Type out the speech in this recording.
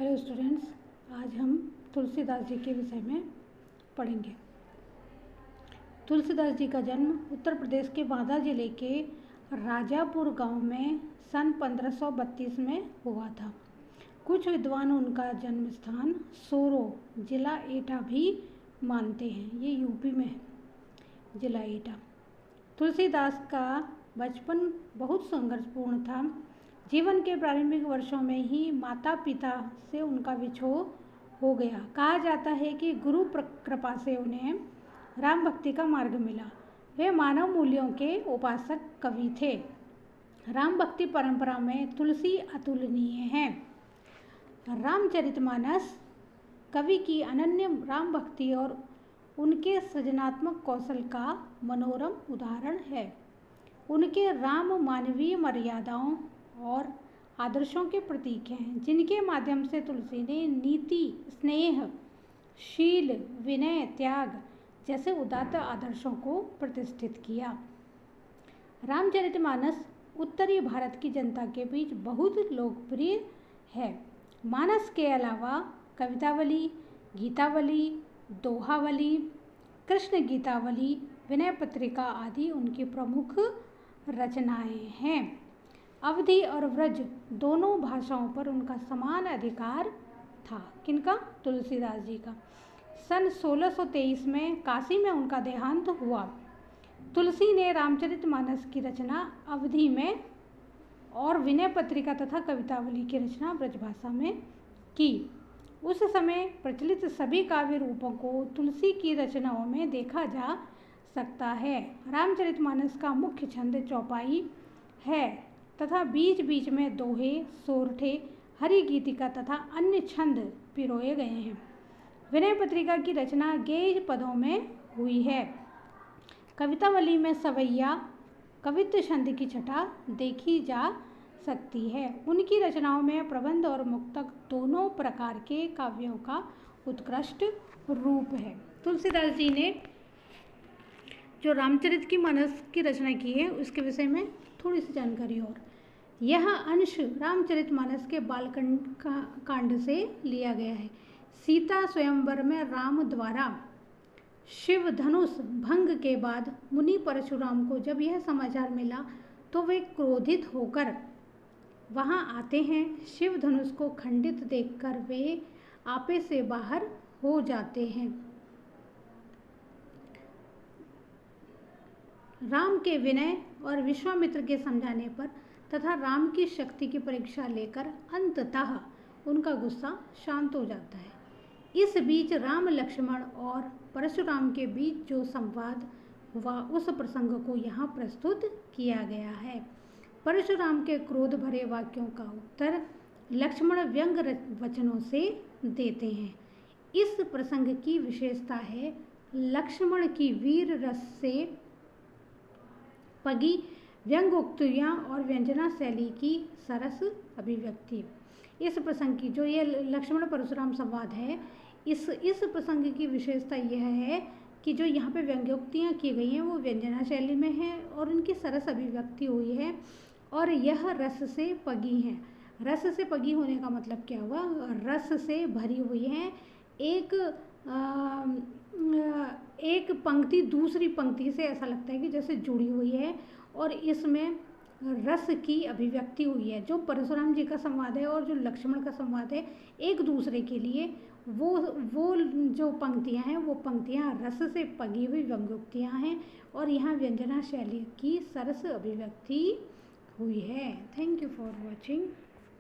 Hello students, आज हम तुलसीदास जी के विषय में पढ़ेंगे। तुलसीदास जी का जन्म उत्तर प्रदेश के बांदा जिले के राजापुर गांव में सन 1532 में हुआ था। कुछ विद्वान उनका जन्म स्थान सोरो जिला एटा भी मानते हैं। ये यूपी में है, जिला एटा। तुलसीदास का बचपन बहुत संघर्षपूर्ण था। जीवन के प्रारंभिक वर्षों में ही माता पिता से उनका विछोह हो गया। कहा जाता है कि गुरु कृपा से उन्हें राम भक्ति का मार्ग मिला। वे मानव मूल्यों के उपासक कवि थे। राम भक्ति परंपरा में तुलसी अतुलनीय है। रामचरितमानस कवि की अनन्य राम भक्ति और उनके सृजनात्मक कौशल का मनोरम उदाहरण है। उनके राम मानवीय मर्यादाओं और आदर्शों के प्रतीक हैं, जिनके माध्यम से तुलसी ने नीति, स्नेह, शील, विनय, त्याग जैसे उदात्त आदर्शों को प्रतिष्ठित किया। रामचरितमानस उत्तरी भारत की जनता के बीच बहुत लोकप्रिय है। मानस के अलावा कवितावली, गीतावली, दोहावली, कृष्ण गीतावली, विनय पत्रिका आदि उनकी प्रमुख रचनाएं हैं। अवधी और व्रज दोनों भाषाओं पर उनका समान अधिकार था। किनका? तुलसीदास जी का। सन 1623 में काशी में उनका देहांत हुआ। तुलसी ने रामचरितमानस की रचना अवधी में और विनय पत्रिका तथा कवितावली की रचना ब्रजभाषा में की। उस समय प्रचलित सभी काव्य रूपों को तुलसी की रचनाओं में देखा जा सकता है। रामचरितमानस का मुख्य छंद चौपाई है तथा बीच बीच में दोहे, सोरठे, हरि गीतिका तथा अन्य छंद पिरोए गए हैं। विनय पत्रिका की रचना गेय पदों में हुई है। कवितावली में सवैया, कवित्व छंद की छटा देखी जा सकती है। उनकी रचनाओं में प्रबंध और मुक्तक दोनों प्रकार के काव्यों का उत्कृष्ट रूप है। तुलसीदास जी ने जो रामचरितमानस की रचना की है उसके विषय में थोड़ी सी जानकारी और। यह अंश रामचरितमानस के बालकांड से लिया गया है। सीता स्वयंवर में राम द्वारा शिव धनुष भंग के बाद मुनि परशुराम को जब यह समाचार मिला तो वे क्रोधित होकर वहां आते हैं। शिव धनुष को खंडित देखकर वे आपे से बाहर हो जाते हैं। राम के विनय और विश्वामित्र के समझाने पर तथा राम की शक्ति की परीक्षा लेकर अंततः उनका गुस्सा शांत हो जाता है। इस बीच राम, लक्ष्मण और परशुराम के बीच जो संवाद हुआ उस प्रसंग को यहाँ प्रस्तुत किया गया है। परशुराम के क्रोध भरे वाक्यों का उत्तर लक्ष्मण व्यंग वचनों से देते हैं। इस प्रसंग की विशेषता है लक्ष्मण की वीर रस से पगी व्यंग्योक्तियाँ और व्यंजना शैली की सरस अभिव्यक्ति। इस प्रसंग की जो ये लक्ष्मण परशुराम संवाद है, इस प्रसंग की विशेषता यह है कि जो यहाँ पे व्यंग्योक्तियाँ की गई हैं वो व्यंजना शैली में है और उनकी सरस अभिव्यक्ति हुई है और यह रस से पगी हैं। रस से पगी होने का मतलब क्या हुआ? रस से भरी हुई है। एक पंक्ति दूसरी पंक्ति से ऐसा लगता है कि जैसे जुड़ी हुई है और इसमें रस की अभिव्यक्ति हुई है। जो परशुराम जी का संवाद है और जो लक्ष्मण का संवाद है, एक दूसरे के लिए वो जो पंक्तियां हैं वो पंक्तियां रस से पगी हुई व्यंग्योक्तियां हैं और यहाँ व्यंजना शैली की सरस अभिव्यक्ति हुई है। Thank you for watching.